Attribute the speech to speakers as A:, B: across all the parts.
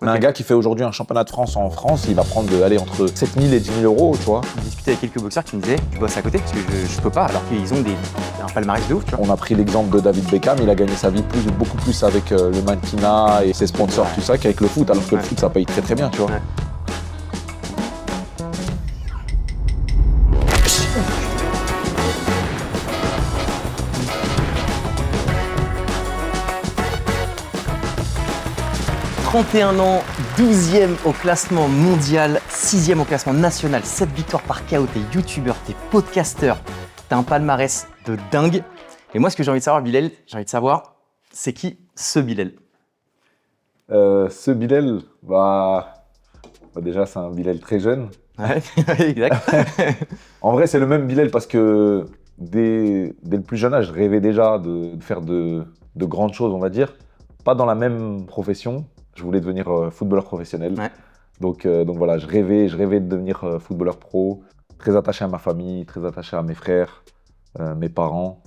A: Mais un gars qui fait aujourd'hui un championnat de France en France, il va prendre entre 7 000 et 10 000 euros, tu vois.
B: J'ai discuté avec quelques boxeurs qui me disaient tu bosses à côté parce que je peux pas, alors qu'ils ont un palmarès de ouf, tu vois.
A: On a pris l'exemple de David Beckham, il a gagné sa vie beaucoup plus avec le mannequinat et ses sponsors, tout ça, qu'avec le foot, alors que le foot ça paye très très bien, tu vois.
B: Ouais. « 31 ans, 12e au classement mondial, 6e au classement national, 7 victoires par KO, t'es youtubeur, t'es podcasteur, t'as un palmarès de dingue. Et moi, ce que j'ai envie de savoir, Bilal, c'est qui ce Bilal?
A: Ce Bilal, déjà c'est un Bilal très jeune.
B: Ouais, exact.
A: En vrai, c'est le même Bilal parce que dès le plus jeune âge, je rêvais déjà de faire de grandes choses, on va dire. Pas dans la même profession. Je voulais devenir footballeur professionnel.
B: Ouais.
A: Donc voilà, je rêvais de devenir footballeur pro. Très attaché à ma famille, très attaché à mes frères, mes parents.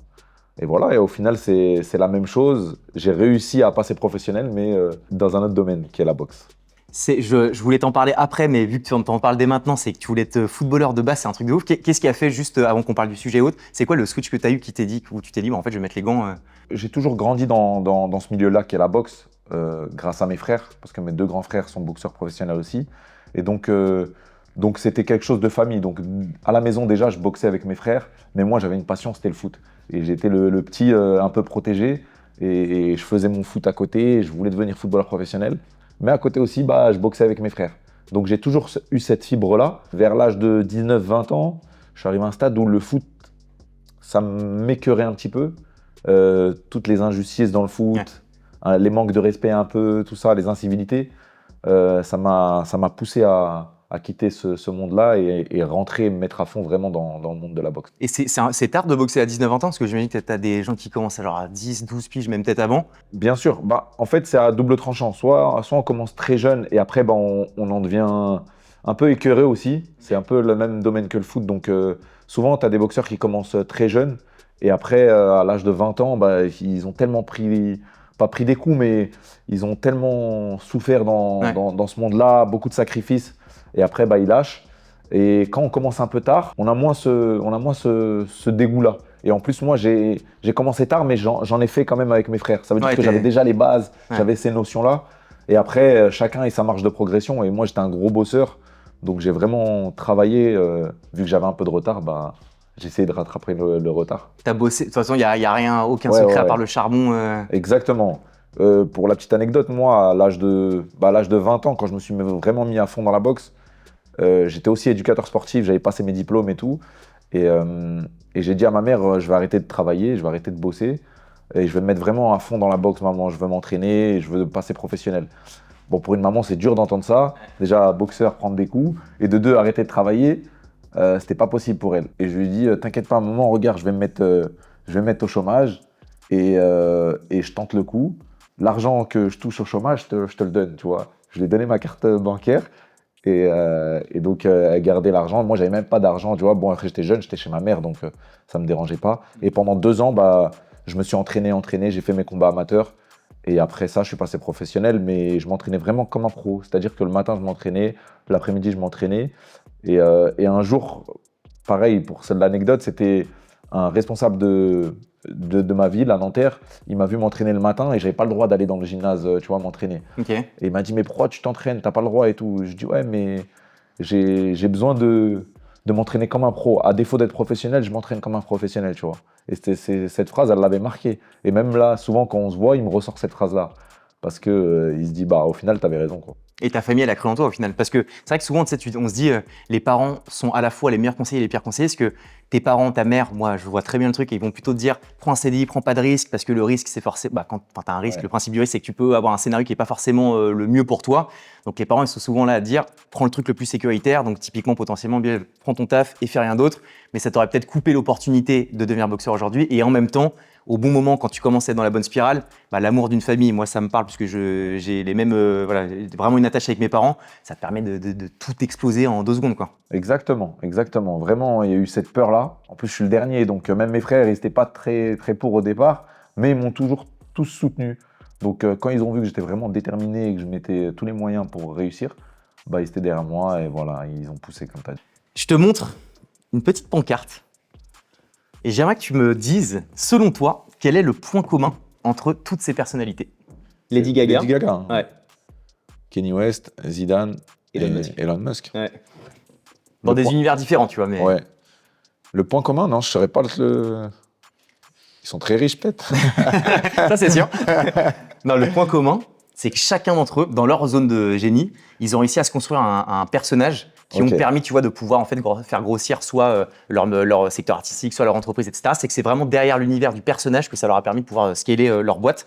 A: Et voilà, et au final, c'est la même chose. J'ai réussi à passer professionnel, mais dans un autre domaine, qui est la boxe.
B: Je voulais t'en parler après, mais vu que tu t'en parles dès maintenant, c'est que tu voulais être footballeur de base, c'est un truc de ouf. Qu'est-ce qui a fait, juste avant qu'on parle du sujet autre, c'est quoi le switch que tu as eu qui t'est dit, où tu t'es dit, en fait, je vais mettre les gants
A: J'ai toujours grandi dans ce milieu-là, qui est la boxe, grâce à mes frères, parce que mes deux grands frères sont boxeurs professionnels aussi. Et donc c'était quelque chose de famille. Donc à la maison, déjà, je boxais avec mes frères, mais moi, j'avais une passion, c'était le foot. Et j'étais le petit un peu protégé, et je faisais mon foot à côté, et je voulais devenir footballeur professionnel. Mais à côté aussi, je boxais avec mes frères. Donc j'ai toujours eu cette fibre-là. Vers l'âge de 19-20 ans, je suis arrivé à un stade où le foot, ça m'écœurait un petit peu. Toutes les injustices dans le foot, les manques de respect un peu, tout ça, les incivilités, ça m'a poussé à quitter ce monde-là et rentrer, me mettre à fond vraiment dans le monde de la boxe.
B: Et c'est tard de boxer à 19-20 ans, parce que j'imagine que tu as des gens qui commencent alors à 10, 12 piges, même peut-être avant.
A: Bien sûr, en fait c'est à double tranchant. Soit on commence très jeune et après on en devient un peu écœuré aussi. C'est un peu le même domaine que le foot. Donc souvent tu as des boxeurs qui commencent très jeunes et après à l'âge de 20 ans, ils ont tellement pas pris des coups, mais ils ont tellement souffert dans ce monde-là, beaucoup de sacrifices, et après ils lâchent. Et quand on commence un peu tard, on a moins ce dégoût-là. Et en plus, moi, j'ai commencé tard, mais j'en ai fait quand même avec mes frères. Ça veut dire que j'avais déjà les bases, j'avais ces notions-là. Et après, chacun a sa marge de progression. Et moi, j'étais un gros bosseur. Donc, j'ai vraiment travaillé. Vu que j'avais un peu de retard, j'ai essayé de rattraper le retard.
B: Tu as bossé, de toute façon, il n'y a rien, aucun secret à part le charbon.
A: Exactement. Pour la petite anecdote, moi, à l'âge de 20 ans, quand je me suis vraiment mis à fond dans la boxe, j'étais aussi éducateur sportif, j'avais passé mes diplômes et tout. Et j'ai dit à ma mère, je vais arrêter de travailler, je vais arrêter de bosser. Et je vais me mettre vraiment à fond dans la boxe, maman. Je veux m'entraîner, je veux passer professionnel. Bon, pour une maman, c'est dur d'entendre ça. Déjà, boxeur, prendre des coups. Et de deux, arrêter de travailler, c'était pas possible pour elle. Et je lui ai dit, t'inquiète pas, maman, regarde, je vais me mettre au chômage. Et je tente le coup. L'argent que je touche au chômage, je te le donne, tu vois. Je lui ai donné ma carte bancaire. Et donc, elle gardait l'argent. Moi, j'avais même pas d'argent, tu vois. Bon, après, j'étais jeune, j'étais chez ma mère, donc ça me dérangeait pas. Et pendant 2 ans, je me suis entraîné, j'ai fait mes combats amateurs. Et après ça, je suis passé professionnel, mais je m'entraînais vraiment comme un pro. C'est-à-dire que le matin, je m'entraînais, l'après-midi, je m'entraînais. Et un jour, pareil, pour l'anecdote, c'était un responsable de ma ville, à Nanterre. Il m'a vu m'entraîner le matin et j'avais pas le droit d'aller dans le gymnase, tu vois, m'entraîner.
B: Okay.
A: Et il m'a dit, mais pourquoi tu t'entraînes? T'as pas le droit et tout. Je dis, ouais, mais j'ai besoin de m'entraîner comme un pro. À défaut d'être professionnel, je m'entraîne comme un professionnel, tu vois. Et cette phrase, elle l'avait marqué. Et même là, souvent, quand on se voit, il me ressort cette phrase-là. Parce que il se dit, au final, t'avais raison, quoi.
B: Et ta famille, elle a cru en toi au final. Parce que c'est vrai que souvent, on se dit, les parents sont à la fois les meilleurs conseillers et les pires conseillers. Parce que tes parents, ta mère, moi, je vois très bien le truc, et ils vont plutôt te dire, prends un CDI, prends pas de risque, parce que le risque, c'est forcément, quand tu as un risque, le principe du risque, c'est que tu peux avoir un scénario qui n'est pas forcément le mieux pour toi. Donc les parents, ils sont souvent là à dire, prends le truc le plus sécuritaire. Donc typiquement, potentiellement, bien, prends ton taf et fais rien d'autre. Mais ça t'aurait peut-être coupé l'opportunité de devenir boxeur aujourd'hui. Et en même temps, au bon moment, quand tu commences à être dans la bonne spirale, l'amour d'une famille, moi ça me parle puisque j'ai les mêmes, vraiment une attache avec mes parents, ça te permet de tout exploser en 2 secondes, quoi.
A: Exactement. Vraiment, il y a eu cette peur-là. En plus, je suis le dernier, donc même mes frères, ils n'étaient pas très, très pour au départ, mais ils m'ont toujours tous soutenu. Donc quand ils ont vu que j'étais vraiment déterminé et que je mettais tous les moyens pour réussir, bah, ils étaient derrière moi et voilà, ils ont poussé comme tu as dit.
B: Je te montre une petite pancarte et j'aimerais que tu me dises, selon toi, quel est le point commun entre toutes ces personnalités? Lady Gaga.
A: Lady Gaga. Hein.
B: Ouais.
A: Kenny West, Zidane
B: Elon
A: et
B: Musk.
A: Elon Musk.
B: Ouais. Dans des univers différents, tu vois, mais.
A: Ouais. Le point commun, non, je ne saurais pas le. Ils sont très riches, peut-être.
B: Ça, c'est sûr. Non, le point commun, c'est que chacun d'entre eux, dans leur zone de génie, ils ont réussi à se construire un personnage qui ont permis, tu vois, de pouvoir en fait faire grossir soit leur secteur artistique, soit leur entreprise, etc. C'est que c'est vraiment derrière l'univers du personnage que ça leur a permis de pouvoir scaler leur boîte.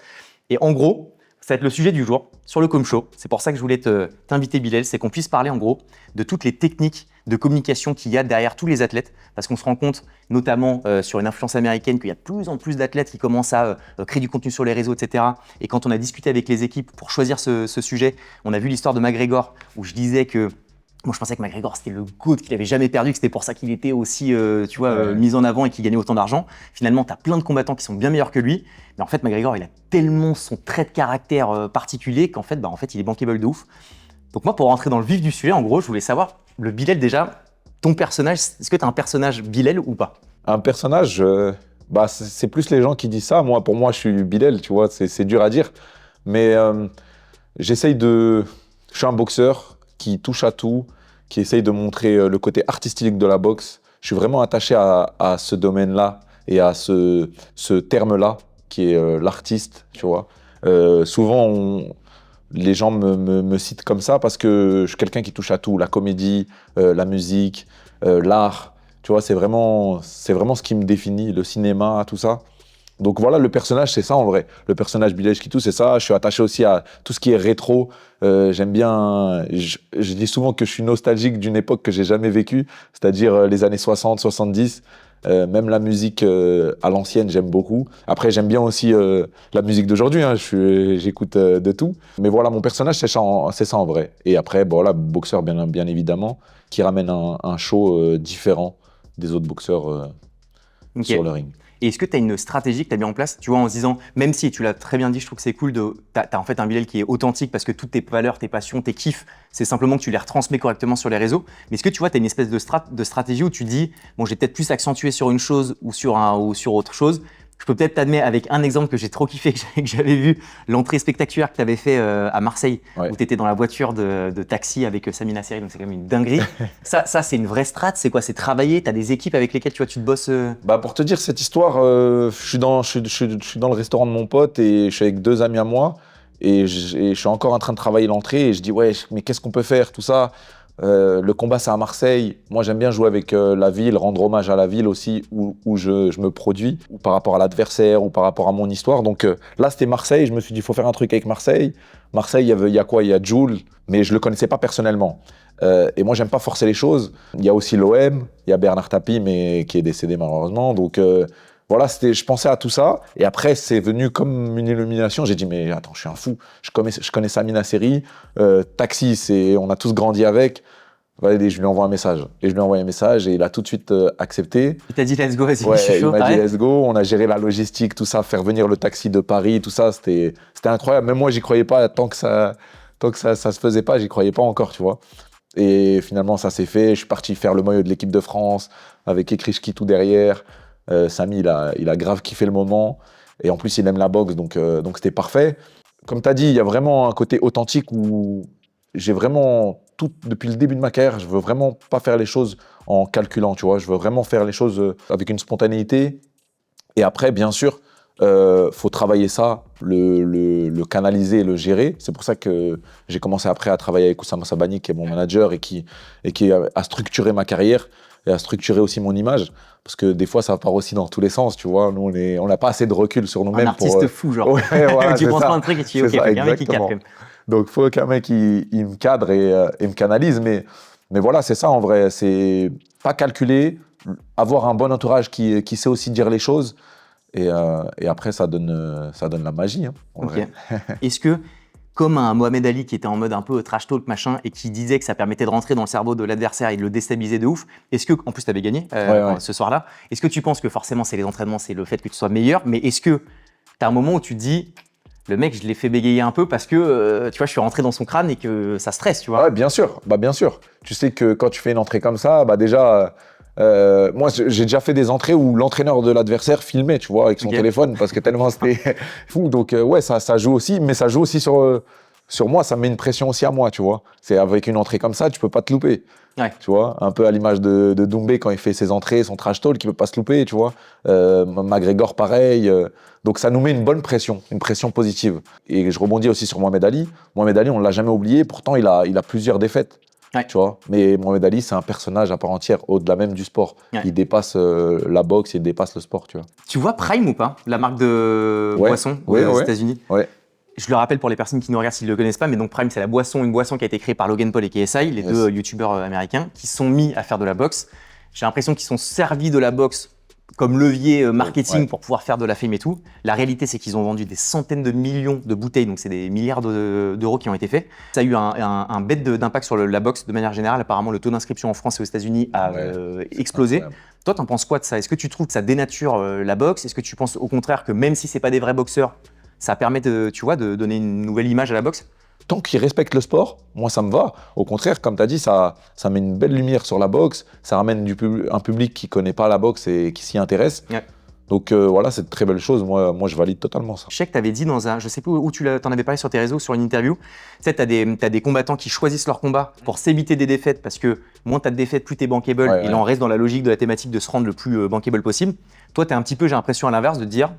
B: Et en gros, ça va être le sujet du jour sur le Com Show. C'est pour ça que je voulais t'inviter, Bilal, c'est qu'on puisse parler en gros de toutes les techniques de communication qu'il y a derrière tous les athlètes, parce qu'on se rend compte, notamment sur une influence américaine, qu'il y a de plus en plus d'athlètes qui commencent à créer du contenu sur les réseaux, etc. Et quand on a discuté avec les équipes pour choisir ce sujet, on a vu l'histoire de McGregor, où je disais que moi, je pensais que McGregor, c'était le GOAT, qu'il n'avait jamais perdu, que c'était pour ça qu'il était aussi mis en avant et qu'il gagnait autant d'argent. Finalement, tu as plein de combattants qui sont bien meilleurs que lui. Mais en fait, McGregor, il a tellement son trait de caractère particulier qu'en fait, il est bankable de ouf. Donc moi, pour rentrer dans le vif du sujet, en gros, je voulais savoir, le Bilal déjà, ton personnage, est-ce que tu as un personnage Bilal ou pas?
A: Un personnage, c'est plus les gens qui disent ça. Pour moi, je suis Bilal, tu vois, c'est dur à dire. Mais je suis un boxeur qui touche à tout, qui essaye de montrer le côté artistique de la boxe. Je suis vraiment attaché à ce domaine-là et à ce terme-là, qui est l'artiste, tu vois. Souvent, les gens me citent comme ça parce que je suis quelqu'un qui touche à tout, la comédie, la musique, l'art. Tu vois, c'est vraiment ce qui me définit, le cinéma, tout ça. Donc voilà, le personnage, c'est ça en vrai. Le personnage Bilal Kitou, c'est ça. Je suis attaché aussi à tout ce qui est rétro. J'aime bien. Je dis souvent que je suis nostalgique d'une époque que j'ai jamais vécue, c'est-à-dire les années 60, 70. Même la musique à l'ancienne, j'aime beaucoup. Après, j'aime bien aussi la musique d'aujourd'hui. Hein. J'écoute de tout. Mais voilà, mon personnage, c'est ça en vrai. Et après, voilà, boxeur, bien évidemment, qui ramène un show différent des autres boxeurs sur le ring.
B: Et est-ce que tu as une stratégie que tu as mis en place, tu vois, en se disant, même si tu l'as très bien dit, je trouve que c'est cool, tu as en fait un Bilal qui est authentique parce que toutes tes valeurs, tes passions, tes kiffs, c'est simplement que tu les retransmets correctement sur les réseaux. Mais est-ce que tu vois, tu as une espèce de stratégie où tu dis, bon, j'ai peut-être plus accentué sur une chose ou sur autre chose. Je peux peut-être t'admettre avec un exemple que j'ai trop kiffé, que j'avais vu, l'entrée spectaculaire que tu avais fait à Marseille, où tu étais dans la voiture de taxi avec Sami Nasseri, donc c'est quand même une dinguerie. ça c'est une vraie strat, c'est quoi? C'est travailler, tu as des équipes avec lesquelles tu bosses
A: Pour te dire cette histoire, je suis dans le restaurant de mon pote et je suis avec 2 amis à moi et je suis encore en train de travailler l'entrée et je dis ouais, mais qu'est-ce qu'on peut faire, tout ça. Le combat, c'est à Marseille. Moi, j'aime bien jouer avec la ville, rendre hommage à la ville aussi où je me produis, ou par rapport à l'adversaire, ou par rapport à mon histoire. Donc là, c'était Marseille. Je me suis dit, il faut faire un truc avec Marseille. Marseille, il y a quoi? Il y a Jul, mais je ne le connaissais pas personnellement. Et moi, j'aime pas forcer les choses. Il y a aussi l'OM, il y a Bernard Tapie, mais qui est décédé malheureusement. Donc voilà, je pensais à tout ça. Et après, c'est venu comme une illumination. J'ai dit, mais attends, je suis un fou. Je connais Sami Nasseri. Taxi, on a tous grandi avec. Allez, je lui envoie un message. Et je lui ai envoyé un message et il a tout de suite accepté.
B: Il t'a dit let's go, vas-y,
A: ouais,
B: je suis chaud.
A: Il m'a dit let's go. On a géré la logistique, tout ça, faire venir le taxi de Paris, tout ça, c'était incroyable. Même moi, j'y croyais pas. Tant que ça se faisait pas, j'y croyais pas encore, tu vois. Et finalement, ça s'est fait. Je suis parti faire le maillot de l'équipe de France avec Ekrish Kitou derrière. Sami, il a grave kiffé le moment. Et en plus, il aime la boxe, donc c'était parfait. Comme tu as dit, il y a vraiment un côté authentique où j'ai vraiment depuis le début de ma carrière, je veux vraiment pas faire les choses en calculant, tu vois. Je veux vraiment faire les choses avec une spontanéité. Et après, bien sûr, faut travailler ça, le canaliser, le gérer. C'est pour ça que j'ai commencé après à travailler avec Oussama Sabani, qui est mon manager et qui a structuré ma carrière et a structuré aussi mon image. Parce que des fois, ça part aussi dans tous les sens, tu vois. Nous, on n'a pas assez de recul sur nous-mêmes.
B: Un artiste fou, genre.
A: Ouais, voilà,
B: tu prends un truc et tu dis, ok, il y a un mec qui cadre quand même.
A: Donc, il faut qu'un mec il me cadre et me canalise. Mais voilà, c'est ça en vrai. C'est pas calculer, avoir un bon entourage qui sait aussi dire les choses. Et après, ça donne la magie. Hein, en vrai.
B: Est-ce que, comme un Mohamed Ali qui était en mode un peu trash talk, machin, et qui disait que ça permettait de rentrer dans le cerveau de l'adversaire et de le déstabiliser de ouf, est-ce que, en plus, tu avais gagné ce soir-là, est-ce que tu penses que forcément, c'est les entraînements, c'est le fait que tu sois meilleur, mais est-ce que tu as un moment où tu te dis, le mec, je l'ai fait bégayer un peu parce que, tu vois, je suis rentré dans son crâne et que ça stresse, tu vois.
A: Ouais, bien sûr. Bah, bien sûr. Tu sais que quand tu fais une entrée comme ça, bah déjà, moi, j'ai déjà fait des entrées où l'entraîneur de l'adversaire filmait, tu vois, avec son téléphone, parce que tellement c'était fou. Donc, ouais, ça joue aussi, mais ça joue aussi sur moi. Ça met une pression aussi à moi, tu vois. C'est avec une entrée comme ça, tu peux pas te louper.
B: Ouais.
A: Tu vois, un peu à l'image de Doumbé quand il fait ses entrées, son trash talk, il peut pas se louper, tu vois. McGregor, pareil. Donc, ça nous met une bonne pression, une pression positive. Et je rebondis aussi sur Mohamed Ali. Mohamed Ali, on l'a jamais oublié, pourtant, il a plusieurs défaites.
B: Ouais.
A: Tu vois, mais Mohamed Ali, c'est un personnage à part entière, au-delà même du sport.
B: Ouais.
A: Il dépasse la boxe, il dépasse le sport, tu vois.
B: Tu vois Prime ou pas? La marque de boisson aux États-Unis.
A: Ouais.
B: Je le rappelle pour les personnes qui nous regardent s'ils ne le connaissent pas, mais donc Prime, c'est une boisson qui a été créée par Logan Paul et KSI, les deux youtubeurs américains, qui sont mis à faire de la boxe. J'ai l'impression qu'ils sont servis de la boxe comme levier marketing pour pouvoir faire de la fame et tout. La réalité, c'est qu'ils ont vendu des centaines de millions de bouteilles, donc c'est des milliards d'euros qui ont été faits. Ça a eu un bête d'impact sur la boxe de manière générale. Apparemment, le taux d'inscription en France et aux États-Unis a explosé. Toi, t'en penses quoi de ça? Est-ce que tu trouves que ça dénature la boxe? Est-ce que tu penses au contraire que même si c'est pas des vrais boxeurs, ça permet de donner une nouvelle image à la boxe?
A: Tant qu'ils respectent le sport, moi ça me va. Au contraire, comme tu as dit, ça met une belle lumière sur la boxe, ça ramène un public qui ne connaît pas la boxe et qui s'y intéresse.
B: Ouais.
A: Donc voilà, c'est une très belle chose. Moi, je valide totalement ça.
B: Je sais que tu avais dit je sais plus où t'en avais parlé sur tes réseaux, sur une interview. Tu sais, tu as des combattants qui choisissent leur combat pour s'éviter des défaites parce que moins tu as de défaites, plus tu es bankable. Et là, on reste dans la logique de la thématique de se rendre le plus bankable possible. Toi, tu es un petit peu, j'ai l'impression, à l'inverse, de te dire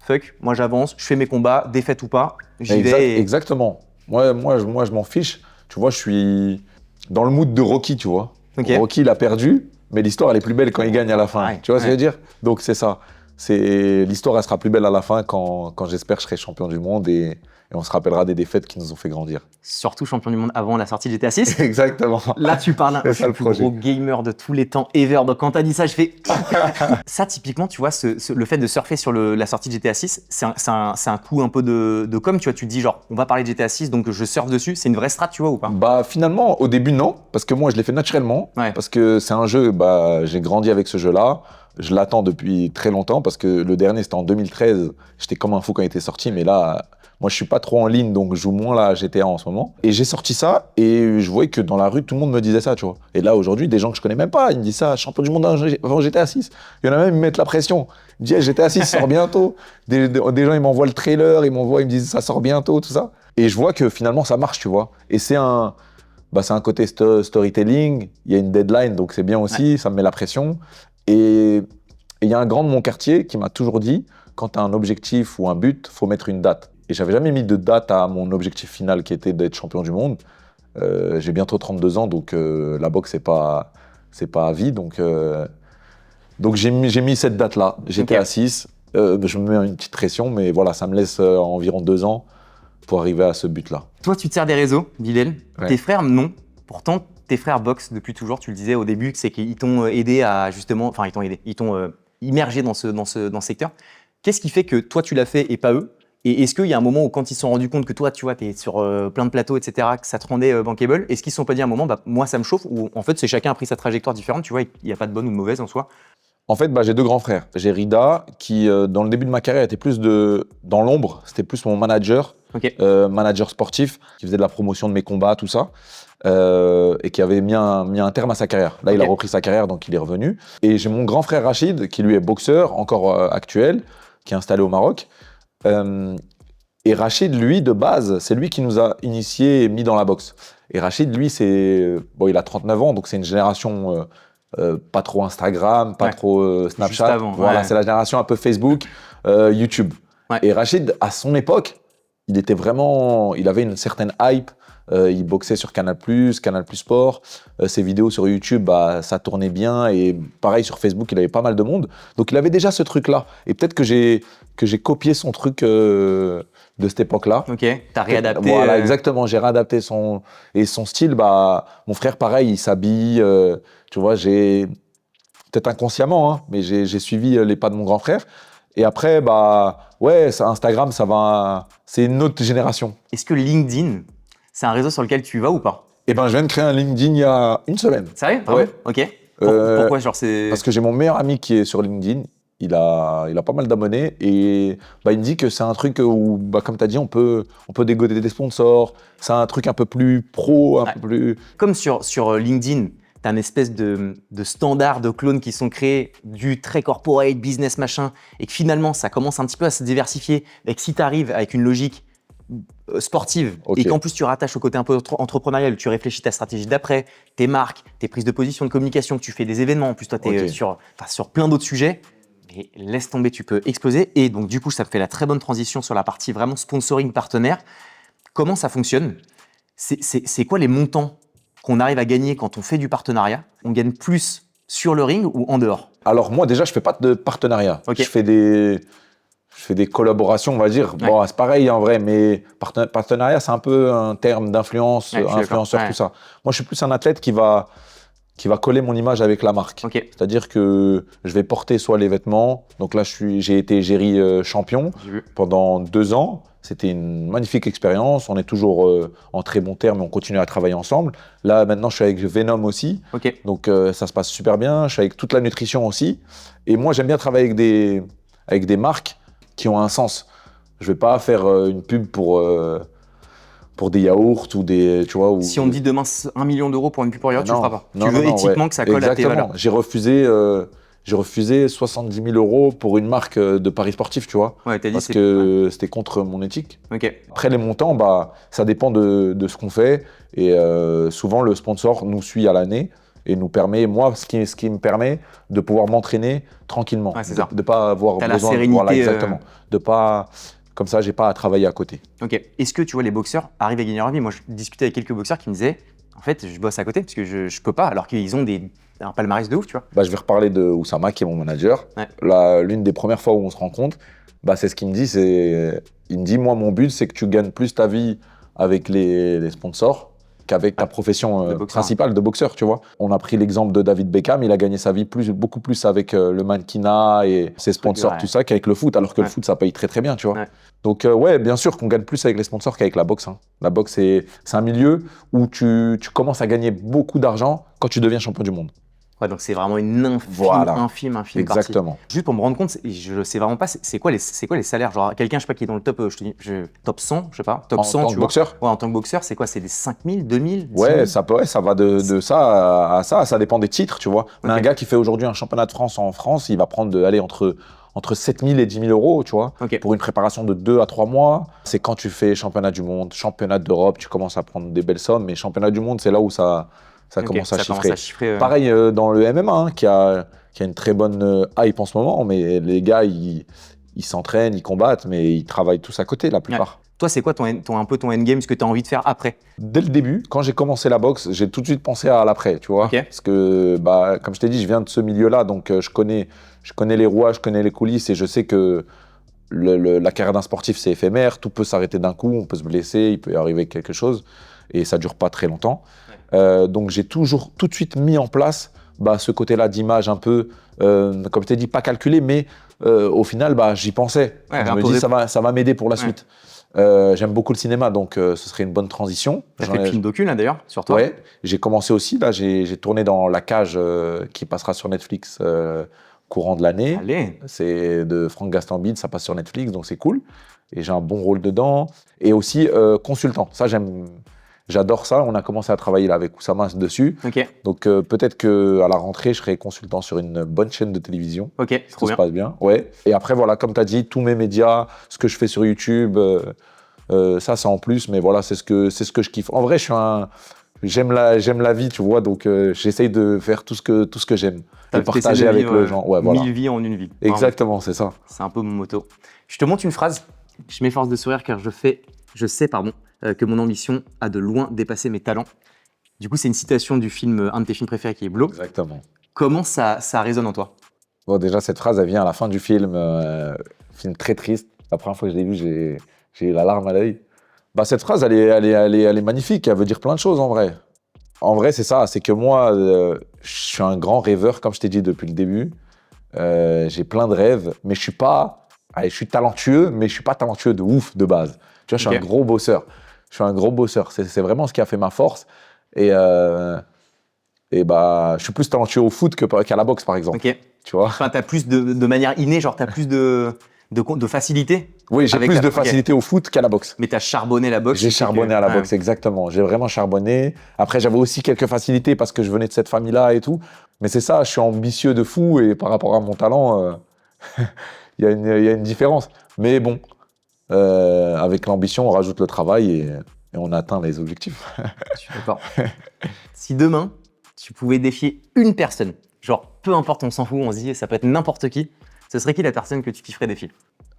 B: fuck, moi j'avance, je fais mes combats, défaite ou pas, j'y vais.
A: Exactement. Moi, je m'en fiche. Tu vois, je suis dans le mood de Rocky, tu vois.
B: Okay.
A: Rocky, il a perdu, mais l'histoire, elle est plus belle quand il gagne à la fin. Tu vois ce que je veux dire? Donc, c'est ça. L'histoire, elle sera plus belle à la fin quand j'espère je serai champion du monde et on se rappellera des défaites qui nous ont fait grandir.
B: Surtout champion du monde avant la sortie de GTA 6.
A: Exactement.
B: Là, tu parles d'un le plus gros gamer de tous les temps ever. Donc, quand tu as dit ça, je fais. Ça, typiquement, tu vois, le fait de surfer sur la sortie de GTA 6, c'est un coup un peu de com. Tu vois, tu te dis, genre, on va parler de GTA 6, donc je surfe dessus. C'est une vraie strat, tu vois, ou pas?
A: Bah, finalement, au début, non. Parce que moi, je l'ai fait naturellement. Parce que c'est un jeu, j'ai grandi avec ce jeu-là. Je l'attends depuis très longtemps parce que le dernier, c'était en 2013. J'étais comme un fou quand il était sorti, mais là. Moi, je suis pas trop en ligne, donc je joue moins là à GTA en ce moment. Et j'ai sorti ça, et je voyais que dans la rue, tout le monde me disait ça, tu vois. Et là, aujourd'hui, des gens que je connais même pas, ils me disent ça, champion du monde avant GTA 6. Il y en a même, ils me mettent la pression. Ils me disent, GTA 6 sort bientôt. Des gens, ils m'envoient le trailer, ils me disent, ça sort bientôt, tout ça. Et je vois que finalement, ça marche, tu vois. Et c'est un côté storytelling, il y a une deadline, donc c'est bien aussi, ça me met la pression. Et il y a un grand de mon quartier qui m'a toujours dit, quand tu as un objectif ou un but, faut mettre une date. Et j'avais jamais mis de date à mon objectif final qui était d'être champion du monde. J'ai bientôt 32 ans, donc la boxe, c'est pas à vie. Donc j'ai mis cette date-là. J'étais à 6. Je me mets une petite pression, mais voilà, ça me laisse environ 2 ans pour arriver à ce but-là.
B: Toi, tu te sers des réseaux, Bilal. Tes frères, non. Pourtant, tes frères boxent depuis toujours. Tu le disais au début, c'est qu'ils t'ont aidé à justement... Enfin, ils t'ont immergé dans ce secteur. Qu'est-ce qui fait que toi, tu l'as fait et pas eux? Et est-ce qu'il y a un moment où, quand ils se sont rendus compte que toi, tu vois, t'es sur plein de plateaux, etc., que ça te rendait bankable, est-ce qu'ils ne se sont pas dit à un moment, moi, ça me chauffe, ou en fait, c'est chacun a pris sa trajectoire différente, tu vois, il n'y a pas de bonne ou de mauvaise en soi?
A: En fait, j'ai 2 grands frères. J'ai Rida, qui, dans le début de ma carrière, était plus dans l'ombre. C'était plus mon manager, manager sportif, qui faisait de la promotion de mes combats, tout ça, et qui avait mis un terme à sa carrière. Là, il a repris sa carrière, donc il est revenu. Et j'ai mon grand frère Rachid, qui lui est boxeur, encore actuel, qui est installé au Maroc. Et Rachid, lui, de base, c'est lui qui nous a initiés et mis dans la boxe. Et Rachid, lui, il a 39 ans, donc c'est une génération pas trop Instagram, pas trop Snapchat.
B: Avant,
A: voilà, c'est la génération un peu Facebook, YouTube. Et Rachid, à son époque, il avait une certaine hype. Il boxait sur Canal+, Canal+ Sport. Ses vidéos sur YouTube, ça tournait bien. Et pareil, sur Facebook, il avait pas mal de monde. Donc, il avait déjà ce truc-là. Et peut-être que j'ai copié son truc de cette époque-là.
B: Ok, t'as réadapté.
A: Voilà, exactement. J'ai réadapté son style. Mon frère, pareil, il s'habille. Tu vois, peut-être inconsciemment, hein, mais j'ai suivi les pas de mon grand frère. Et après, Instagram, c'est une autre génération.
B: Est-ce que LinkedIn, c'est un réseau sur lequel tu vas ou pas?
A: Je viens de créer un LinkedIn il y a une semaine.
B: Sérieux?
A: Ouais.
B: Ok. Pourquoi, genre, c'est...
A: Parce que j'ai mon meilleur ami qui est sur LinkedIn. il a pas mal d'abonnés et bah, il me dit que c'est un truc où, bah, comme tu as dit, on peut dégoter des sponsors. C'est un truc un peu plus pro, un peu plus.
B: Comme sur LinkedIn, tu as une espèce de standard de clones qui sont créés du très corporate, business, machin, et que finalement, ça commence un petit peu à se diversifier. Et que si tu arrives avec une logique sportive et qu'en plus tu rattaches au côté un peu entrepreneurial, tu réfléchis ta stratégie d'après, tes marques, tes prises de position de communication, que tu fais des événements, en plus toi tu es sur plein d'autres sujets, mais laisse tomber, tu peux exploser. Et donc du coup ça me fait la très bonne transition sur la partie vraiment sponsoring partenaire. Comment ça fonctionne? C'est quoi les montants qu'on arrive à gagner quand on fait du partenariat? On gagne plus sur le ring ou en dehors?
A: Alors moi déjà je fais pas de partenariat. Je fais des collaborations, on va dire.
B: Ouais.
A: Bon, c'est pareil en vrai, mais partenariat, c'est un peu un terme d'influence, influenceur, tout ça. Moi, je suis plus un athlète qui va coller mon image avec la marque. C'est-à-dire que je vais porter soit les vêtements. Donc là, j'ai été Géry champion pendant 2 ans. C'était une magnifique expérience. On est toujours en très bons termes et on continue à travailler ensemble. Là, maintenant, je suis avec Venom aussi. Donc, ça se passe super bien. Je suis avec toute la nutrition aussi. Et moi, j'aime bien travailler avec des marques qui ont un sens. Je vais pas faire une pub pour des yaourts ou des, tu vois.
B: Si on te dit demain 1 million d'euros pour une pub pour yaourt, tu le feras pas. Tu veux éthiquement que ça colle à tes valeurs.
A: J'ai refusé 70 000 euros pour une marque de paris sportifs, tu vois. Parce que c'était contre mon éthique. Après les montants, bah, ça dépend de ce qu'on fait. Et souvent, le sponsor nous suit à l'année et nous permet, moi, ce qui me permet de pouvoir m'entraîner tranquillement, de ne pas avoir besoin
B: la sérénité,
A: voilà, exactement, de pas, comme ça, j'ai pas à travailler à côté.
B: Est-ce que tu vois les boxeurs arrivent à gagner leur vie? Moi, je discutais avec quelques boxeurs qui me disaient, en fait, je bosse à côté parce que je peux pas, alors qu'ils ont un palmarès de ouf, tu vois.
A: Bah, je vais reparler de Oussama, qui est mon manager. L'une des premières fois où on se rencontre, bah, c'est ce qu'il me dit, il me dit, moi, mon but, c'est que tu gagnes plus ta vie avec les sponsors qu'avec ta profession principale de boxeur, tu vois. On a pris l'exemple de David Beckham, il a gagné sa vie beaucoup plus avec le mannequinat et ses sponsors, tout ça, qu'avec le foot, alors que le foot, ça paye très très bien, tu vois. Donc ouais, bien sûr qu'on gagne plus avec les sponsors qu'avec la boxe. La boxe, c'est un milieu où tu commences à gagner beaucoup d'argent quand tu deviens champion du monde.
B: Donc c'est vraiment une infime
A: Exactement.
B: Partie. Juste pour me rendre compte, je sais vraiment pas, c'est quoi les salaires? Genre quelqu'un, je sais pas, qui est dans le top, top 100, je sais pas, top 100,
A: en tant que boxeur?
B: Ouais, en tant que boxeur, c'est quoi? C'est des 5 000, 2 000?
A: Ouais, ça va de ça à ça, ça dépend des titres, tu vois. On a un gars qui fait aujourd'hui un championnat de France en France, il va prendre entre 7 000 et 10 000 euros, tu vois, pour une préparation de 2 à 3 mois. C'est quand tu fais championnat du monde, championnat d'Europe, tu commences à prendre des belles sommes, mais championnat du monde, c'est là où ça commence à chiffrer. Pareil dans le MMA, qui a une très bonne hype en ce moment, mais les gars, ils s'entraînent, ils combattent, mais ils travaillent tous à côté, la plupart.
B: Toi, c'est quoi un peu ton endgame, ce que tu as envie de faire après?
A: Dès le début, quand j'ai commencé la boxe, j'ai tout de suite pensé à l'après, tu vois. Parce que, bah, comme je t'ai dit, je viens de ce milieu-là, donc je connais les rouages, je connais les coulisses et je sais que la carrière d'un sportif, c'est éphémère, tout peut s'arrêter d'un coup, on peut se blesser, il peut y arriver quelque chose et ça dure pas très longtemps. Donc j'ai toujours tout de suite mis en place ce côté-là d'image un peu, comme je t'ai dit, pas calculé, mais au final, j'y pensais. Je me dis, ça va m'aider pour la suite. J'aime beaucoup le cinéma, donc ce serait une bonne transition.
B: Tu as fait le film docu là d'ailleurs sur toi?
A: Ouais, j'ai commencé aussi, là j'ai tourné dans La Cage qui passera sur Netflix courant de l'année. C'est de Franck Gastambide, ça passe sur Netflix, donc c'est cool. Et j'ai un bon rôle dedans. Et aussi consultant, ça j'adore ça. On a commencé à travailler là avec Oussama dessus. Donc peut-être qu'à la rentrée, je serai consultant sur une bonne chaîne de télévision.
B: Tout
A: se passe bien. Ouais. Et après, voilà, comme tu as dit, tous mes médias, ce que je fais sur YouTube, ça c'est en plus. Mais voilà, c'est ce que je kiffe. En vrai, j'aime la vie, tu vois. Donc j'essaye de faire tout ce que j'aime. Et partager avec les gens. Ouais, voilà.
B: 1000 vies en une vie.
A: Exactement, c'est ça.
B: C'est un peu mon motto. Je te montre une phrase. Je m'efforce de sourire car je sais que mon ambition a de loin dépassé mes talents. Du coup, c'est une citation du film, un de tes films préférés qui est Blow.
A: Exactement.
B: Comment ça résonne en toi?
A: Bon, déjà, cette phrase, elle vient à la fin du film. Film très triste. La première fois que je l'ai vu, j'ai eu la larme à l'œil. Cette phrase, elle est magnifique. Elle veut dire plein de choses, en vrai. En vrai, c'est ça. C'est que moi, je suis un grand rêveur, comme je t'ai dit depuis le début. J'ai plein de rêves, mais je suis talentueux, mais je suis pas talentueux de ouf de base. Tu vois, je suis un gros bosseur. C'est vraiment ce qui a fait ma force. Et Et bah, je suis plus talentueux au foot qu'à la boxe, par exemple.
B: Ok.
A: Tu vois?
B: Enfin, t'as plus de manière innée, genre t'as plus de facilité.
A: Oui, j'ai
B: avec
A: plus de
B: ok.
A: facilité au foot qu'à la boxe.
B: Mais t'as charbonné la boxe.
A: J'ai
B: qui fait
A: charbonné
B: que-
A: à la
B: ouais.
A: boxe, exactement. J'ai vraiment charbonné. Après, j'avais aussi quelques facilités parce que je venais de cette famille-là et tout. Mais c'est ça, je suis ambitieux de fou et par rapport à mon talent, il y a une différence. Mais bon, avec l'ambition, on rajoute le travail et on atteint les objectifs.
B: Je suis d'accord. Si demain, tu pouvais défier une personne, genre peu importe, on s'en fout, on se dit ça peut être n'importe qui, ce serait qui la personne que tu kifferais défier?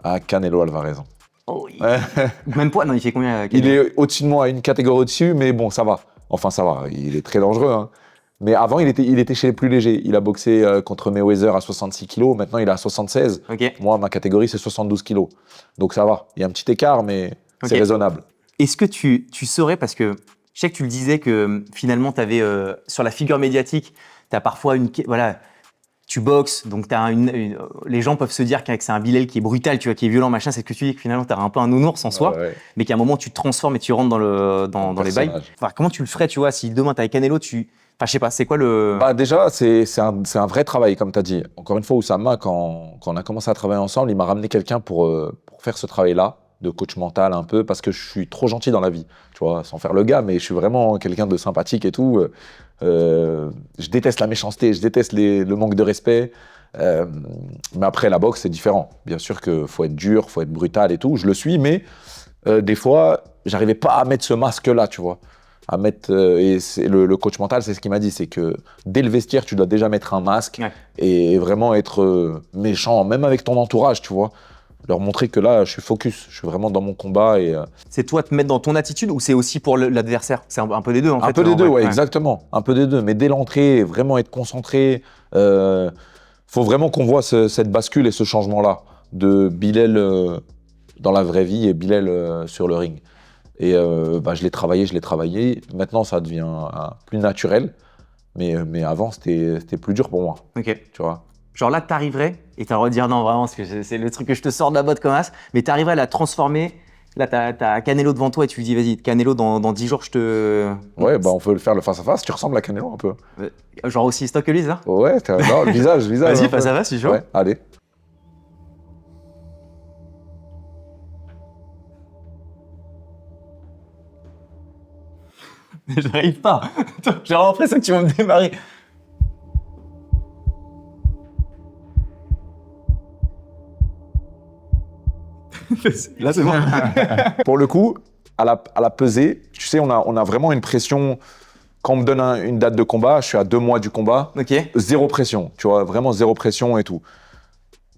A: Ah, Canelo Alvarez.
B: Oh,
A: Ouais.
B: Même poids, non, il fait combien
A: Il
B: Canelo
A: est au-dessus de moi, une catégorie au-dessus, mais bon, ça va. Enfin, ça va. Il est très dangereux, hein. Mais avant, il était chez les plus légers. Il a boxé contre Mayweather à 66 kilos. Maintenant, il est à 76.
B: Ok.
A: Moi, ma catégorie, c'est 72 kilos. Donc, ça va. Il y a un petit écart, mais c'est
B: Ok.
A: raisonnable.
B: Est-ce que tu saurais, parce que je sais que tu le disais que finalement, tu avais sur la figure médiatique, tu as parfois voilà, tu boxes, donc les gens peuvent se dire que c'est un Bilal qui est brutal, tu vois, qui est violent, machin. C'est ce que tu dis que finalement, tu as un peu un nounours en soi,
A: Ouais.
B: mais qu'à un moment, tu te transformes et tu rentres dans les bails.
A: Personnage.
B: Enfin, comment tu le ferais, tu vois, si demain, tu avais Canelo, Enfin, je sais pas, c'est quoi le.
A: Bah, déjà, c'est un vrai travail, comme tu as dit. Encore une fois, Oussama, quand on a commencé à travailler ensemble, il m'a ramené quelqu'un pour faire ce travail-là, de coach mental un peu, parce que je suis trop gentil dans la vie, tu vois, sans faire le gars, mais je suis vraiment quelqu'un de sympathique et tout. Je déteste la méchanceté, je déteste le manque de respect. Mais après, la boxe, c'est différent. Bien sûr qu'il faut être dur, faut être brutal et tout. Je le suis, mais des fois, j'arrivais pas à mettre ce masque-là, tu vois. À mettre, et le coach mental, c'est ce qu'il m'a dit, c'est que dès le vestiaire, tu dois déjà mettre un masque
B: Ouais.
A: et vraiment être méchant, même avec ton entourage, tu vois. Leur montrer que là, je suis focus, je suis vraiment dans mon combat et
B: C'est toi te mettre dans ton attitude ou c'est aussi pour l'adversaire? C'est un peu des deux en fait.
A: un peu des deux,
B: vrai.
A: ouais, exactement, un peu des deux. Mais dès l'entrée, vraiment être concentré. Faut vraiment qu'on voit cette bascule et ce changement-là de Bilal dans la vraie vie et Bilal sur le ring. Et bah, je l'ai travaillé. Maintenant, ça devient plus naturel. Mais avant, c'était plus dur pour moi,
B: Ok.
A: tu vois.
B: Genre là, t'arriverais, et t'as le droit de dire non vraiment, parce que c'est le truc que je te sors de la botte comme as, mais t'arriverais à la transformer. Là, t'as Canelo devant toi et tu lui dis vas-y, Canelo, dans 10 jours, je te.
A: Ouais, bah, on peut le faire le face-à-face. Tu ressembles à Canelo un peu.
B: Genre aussi stock que lui, ça?
A: Ouais, non, le visage.
B: Vas-y,
A: un peu.
B: face à face, je suis chaud.
A: Ouais, allez.
B: J'arrive pas. J'ai l'impression que tu vas me démarrer. Là, c'est bon.
A: Pour le coup, à la pesée, tu sais, on a vraiment une pression. Quand on me donne une date de combat, je suis à 2 mois du combat,
B: Ok.
A: zéro pression, tu vois, vraiment zéro pression et tout.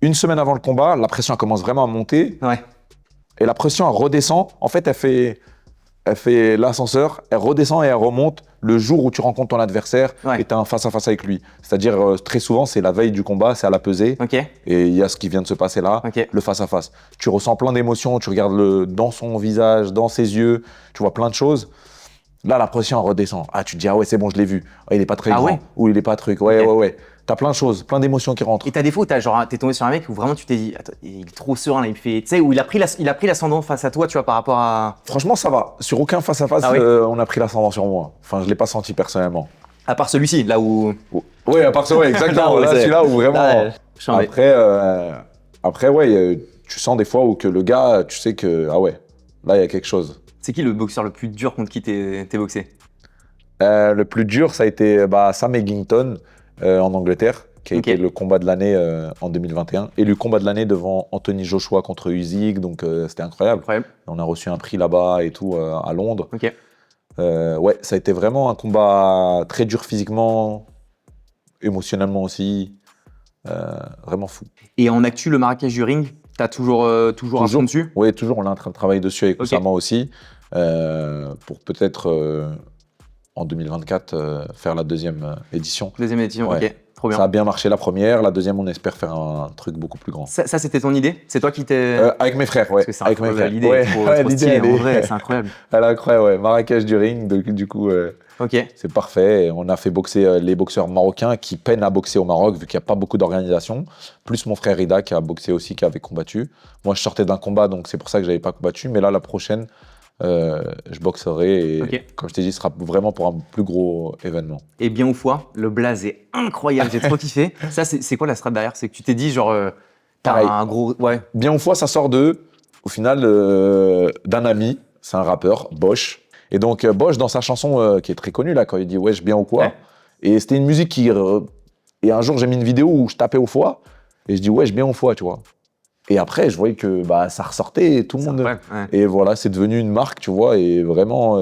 A: Une semaine avant le combat, la pression elle commence vraiment à monter
B: Ouais.
A: et la pression elle redescend. En fait, elle fait l'ascenseur, elle redescend et elle remonte le jour où tu rencontres ton adversaire
B: Ouais.
A: et tu as un face-à-face avec lui. C'est-à-dire, très souvent, c'est la veille du combat, c'est à la pesée.
B: Ok.
A: Et il y a ce qui vient de se passer là,
B: Ok.
A: le face-à-face. Tu ressens plein d'émotions, tu regardes dans son visage, dans ses yeux, tu vois plein de choses. Là, la pression elle redescend. Ah, tu te dis, ah ouais, c'est bon, je l'ai vu. Ah, il est pas très
B: Ah
A: grand.
B: ouais
A: Ou il est pas truc. Ouais,
B: Ok.
A: ouais. T'as plein de choses, plein d'émotions qui rentrent.
B: Et t'as des fois où t'es tombé sur un mec où vraiment tu t'es dit, attends, il est trop serein là, il fait, tu sais, où il a pris l'ascendant face à toi, tu vois, par rapport à.
A: Franchement, ça va. Sur aucun face-à-face,
B: Ah oui
A: on a pris l'ascendant sur moi. Enfin, je l'ai pas senti personnellement.
B: À part celui-ci, là où.
A: Ouais, à part ça, ouais, exactement.
B: Non, ouais,
A: Là,
B: c'est-
A: celui-là où vraiment.
B: Là, je suis en-
A: Après, ouais, tu sens des fois où que le gars, tu sais que, ah ouais, là, il y a quelque chose.
B: C'est qui le boxeur le plus dur contre qui t'es boxé?
A: Le plus dur, ça a été Sam Eglinton en Angleterre, qui a
B: Ok.
A: été le combat de l'année en 2021. Et le combat de l'année devant Anthony Joshua contre Usyk, donc c'était incroyable.
B: Incroyable.
A: On a reçu un prix là-bas et tout à Londres.
B: Ok.
A: Ouais, ça a été vraiment un combat très dur physiquement, émotionnellement aussi. Vraiment fou.
B: Et en actu, le Marrakech du ring, t'as toujours à fond dessus?
A: Oui, toujours, on est en train de travailler dessus avec
B: Ok.
A: Oussama aussi, pour peut-être en 2024 faire la deuxième édition.
B: Deuxième édition,
A: Ouais.
B: ok. Trop bien.
A: Ça a bien marché la première, la deuxième, on espère faire un truc beaucoup plus grand.
B: Ça, c'était ton idée? C'est toi qui t'es.
A: Avec mes frères, ouais.
B: Parce que c'est
A: Avec mes
B: incroyable,
A: frères.
B: l'idée
A: Ouais,
B: est trop,
A: ouais,
B: trop
A: l'idée,
B: stylée,
A: elle
B: en
A: est-
B: vrai, c'est incroyable.
A: Elle est incroyable, ouais. Marrakech du ring, du coup,
B: Ok.
A: c'est parfait. Et on a fait boxer les boxeurs marocains qui peinent à boxer au Maroc, vu qu'il n'y a pas beaucoup d'organisation. Plus mon frère Ida qui a boxé aussi, qui avait combattu. Moi, je sortais d'un combat, donc c'est pour ça que je n'avais pas combattu. Mais là, la prochaine, je boxerai et
B: Ok.
A: comme je t'ai dit, ce sera vraiment pour un plus gros événement.
B: Et bien ou foi, le blaze est incroyable, j'ai trop kiffé. Ça, c'est quoi la strat derrière? C'est que tu t'es dit, genre, t'as
A: Pareil.
B: un gros. Ouais.
A: Bien ou fois, ça sort au final, d'un ami, c'est un rappeur, Bosch. Et donc, Bosch, dans sa chanson qui est très connue, là, quand il dit wesh, bien ou quoi.
B: Ouais.
A: Et c'était une musique qui. Et un jour, j'ai mis une vidéo où je tapais au foie et je dis wesh, bien ou foie, tu vois. Et après, je voyais que bah, ça ressortait et tout le monde.
B: Ouais, ouais.
A: Et voilà, c'est devenu une marque, tu vois. Et vraiment,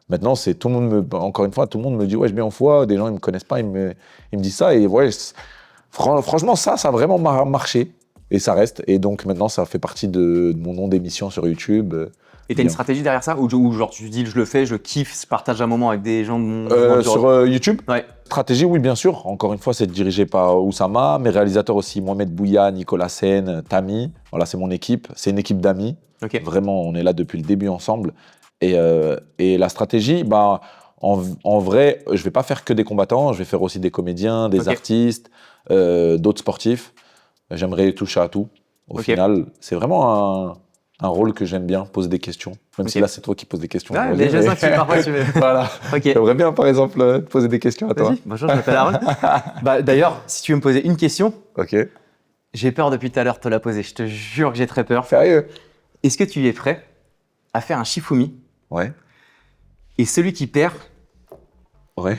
A: maintenant, c'est tout le monde encore une fois, tout le monde me dit wesh, bien ou foie. Des gens, ils me connaissent pas, ils me disent ça. Et ouais, franchement, ça a vraiment marché. Et ça reste. Et donc maintenant, ça fait partie de mon nom d'émission sur YouTube.
B: Et t'as une
A: Bien.
B: stratégie derrière ça? Ou genre, tu te dis, je le fais, je kiffe, je partage un moment avec des gens de mon environnement?
A: Sur YouTube,
B: Ouais.
A: stratégie, oui, bien sûr. Encore une fois, c'est dirigé par Oussama. Mes réalisateurs aussi, Mohamed Bouya, Nicolas Sen, Tami. Voilà, c'est mon équipe. C'est une équipe d'amis.
B: Ok.
A: Vraiment, on est là depuis le début ensemble. Et la stratégie, bah, en vrai, je vais pas faire que des combattants. Je vais faire aussi des comédiens, des
B: Ok.
A: artistes, d'autres sportifs. J'aimerais toucher à tout. Au
B: Ok.
A: final, c'est vraiment un rôle que j'aime bien, poser des questions. Même si
B: Ok.
A: là, c'est toi qui poses des questions.
B: Ouais,
A: aujourd'hui,
B: mais je sens que parfois tu veux.
A: Voilà.
B: Ok.
A: J'aimerais bien, par exemple, te poser des questions à toi.
B: Vas-y, bonjour, je m'appelle Aaron. Bah, d'ailleurs, si tu veux me poser une question,
A: Ok.
B: j'ai peur depuis tout à l'heure de te la poser. Je te jure que j'ai très peur.
A: Sérieux?
B: Est-ce que tu es prêt à faire un Shifumi
A: Ouais.
B: et celui qui perd,
A: Ouais.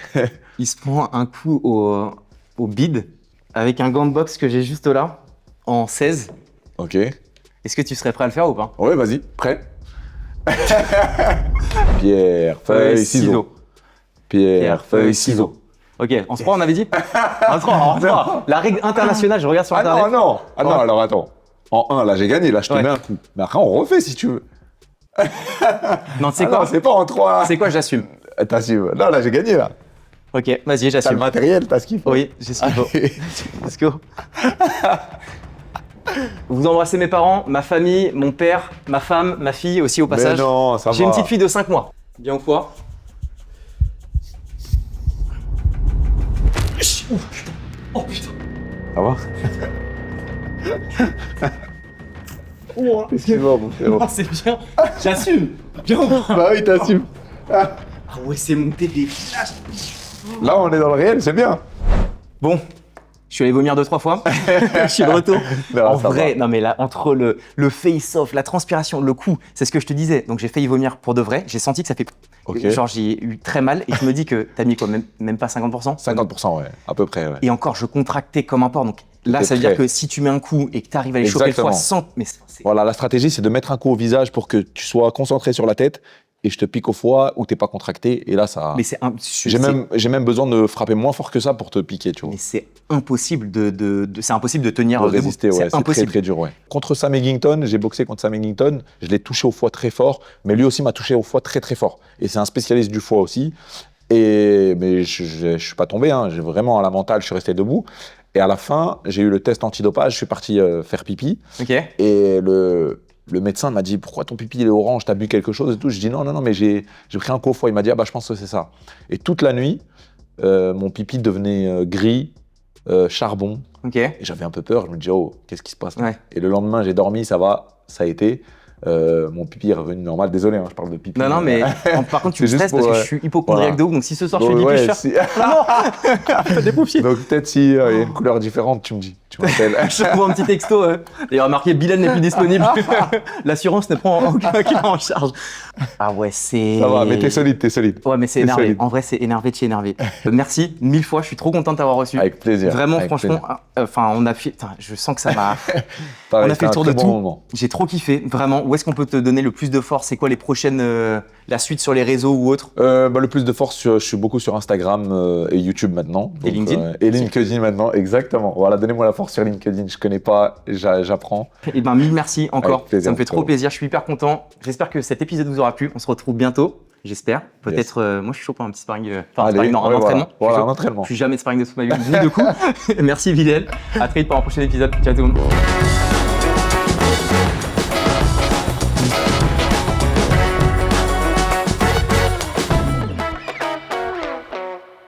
B: il se prend un coup au bide avec un gant de boxe que j'ai juste là, en 16.
A: Ok.
B: Est-ce que tu serais prêt à le faire ou pas?
A: Ouais, vas-y. Prêt? Pierre, feuille, ciseaux. Pierre, feuille, ciseaux.
B: Ok, on se croit, on avait dit? On se croit. La règle internationale, je regarde sur
A: Ah
B: Internet.
A: non. Ah non,
B: Ouais.
A: alors attends. En 1, là, j'ai gagné. Là, je te
B: Ouais.
A: mets un coup. Mais après, on refait si tu veux.
B: Non, tu sais
A: Ah
B: quoi?
A: non, c'est pas en 3.
B: C'est quoi, j'assume.
A: T'assumes. Non, là, j'ai gagné, là.
B: Ok, vas-y,
A: T'as le
B: j'assume.
A: matériel, t'as ce qu'il faut.
B: Oui, j'ai ce qu'il faut.
A: Allez.
B: Let's go. Vous embrassez mes parents, ma famille, mon père, ma femme, ma fille aussi au
A: Mais
B: passage.
A: non, ça va.
B: J'ai une petite fille de 5 mois. Bien ou quoi? Oh putain.
A: Ça va? Excuse-moi, mon frérot.
B: Oh, c'est bien. J'assume. Bien ou pas?
A: Bah oui, t'assumes.
B: Ah ouais, c'est monté des flashs.
A: Là, on est dans le réel, c'est bien.
B: Bon, je suis allé vomir 2-3 fois. Je suis de retour.
A: Non,
B: En
A: ça
B: vrai,
A: va.
B: non mais là, entre le face-off, la transpiration, le coup, c'est ce que je te disais. Donc j'ai failli vomir pour de vrai. J'ai senti que ça fait.
A: Ok.
B: Genre j'ai eu très mal et je me dis que t'as mis quoi, même pas 50%?
A: 50%, ouais, à peu près, ouais.
B: Et encore, je contractais comme un porc. Donc là,
A: T'es
B: ça veut dire
A: prêt.
B: que si tu mets un coup et que tu arrives à les choper le
A: Exactement.
B: foie sans. Mais c'est.
A: Voilà, la stratégie, c'est de mettre un coup au visage pour que tu sois concentré sur la tête et je te pique au foie où t'es pas contracté. Et là, ça.
B: Mais c'est
A: J'ai même besoin de frapper moins fort que ça pour te piquer, tu vois.
B: Mais c'est impossible c'est impossible de tenir
A: De
B: debout.
A: résister, ouais, c'est très
B: impossible.
A: très dur, ouais. Contre Sam Eggington, j'ai boxé contre Sam Eggington, je l'ai touché au foie très fort, mais lui aussi m'a touché au foie très très fort. Et c'est un spécialiste du foie aussi. Mais je suis pas tombé, hein. J'ai vraiment à la mentale, je suis resté debout. Et à la fin, j'ai eu le test antidopage, je suis parti faire pipi.
B: Ok.
A: Et le médecin m'a dit pourquoi ton pipi il est orange, t'as bu quelque chose et tout. Je dis non, mais j'ai pris un coup au foie. Il m'a dit ah bah je pense que c'est ça. Et toute la nuit, mon pipi devenait gris, charbon.
B: Ok.
A: Et j'avais un peu peur. Je me dis oh qu'est-ce qui se passe là
B: Ouais.
A: Et le lendemain j'ai dormi, ça va, ça a été. Mon pipi est revenu normal. Désolé, hein, je parle de pipi.
B: Non, mais par contre, tu me
A: C'est juste
B: stresses parce
A: pour,
B: que je suis hypochondriaque
A: voilà.
B: de ouf. Donc si ce soir je
A: Bon,
B: fais pipi,
A: ouais,
B: je suis des paupiers.
A: Donc peut-être si il y a une couleur différente, tu me dis, tu m'appelles.
B: Je t'envoie un petit texto. D'ailleurs, marqué Bilal n'est plus disponible. L'assurance ne prend aucun client en charge. Ah ouais, c'est.
A: Ça va, mais t'es solide, t'es solide.
B: Ouais, mais c'est
A: T'es
B: énervé.
A: solide.
B: En vrai, c'est énervé de chez énervé. Merci 1000 fois. Je suis trop content de t'avoir reçu.
A: Avec plaisir.
B: Vraiment,
A: avec
B: franchement,
A: plaisir.
B: enfin, on a fait. Putain, je sens que ça m'a.
A: Pareil,
B: on a fait le
A: c'était
B: tour
A: un
B: de
A: très
B: tout.
A: bon moment.
B: J'ai trop kiffé. Vraiment. Où est-ce qu'on peut te donner le plus de force? C'est quoi les prochaines. La suite sur les réseaux ou autre?
A: Le plus de force, je suis beaucoup sur Instagram et YouTube maintenant.
B: Et LinkedIn
A: Et LinkedIn maintenant, exactement. Voilà, donnez-moi la force sur LinkedIn. Je connais pas, j'apprends.
B: Eh ben, 1000 merci encore.
A: Avec plaisir,
B: Ça me fait trop
A: frérot.
B: plaisir. Je suis hyper content. J'espère que cet épisode vous aura plu. On se retrouve bientôt. J'espère. Peut-être. Moi, je suis chaud pour un petit sparring. Enfin,
A: Allez,
B: sparring, non, un
A: ouais,
B: entraînement.
A: Voilà,
B: Je suis
A: un
B: chaud.
A: entraînement.
B: Je suis jamais de sparring de toute ma vie. Ni de coup. Merci, Videl. À très vite pour un prochain épisode. Ciao tout le monde.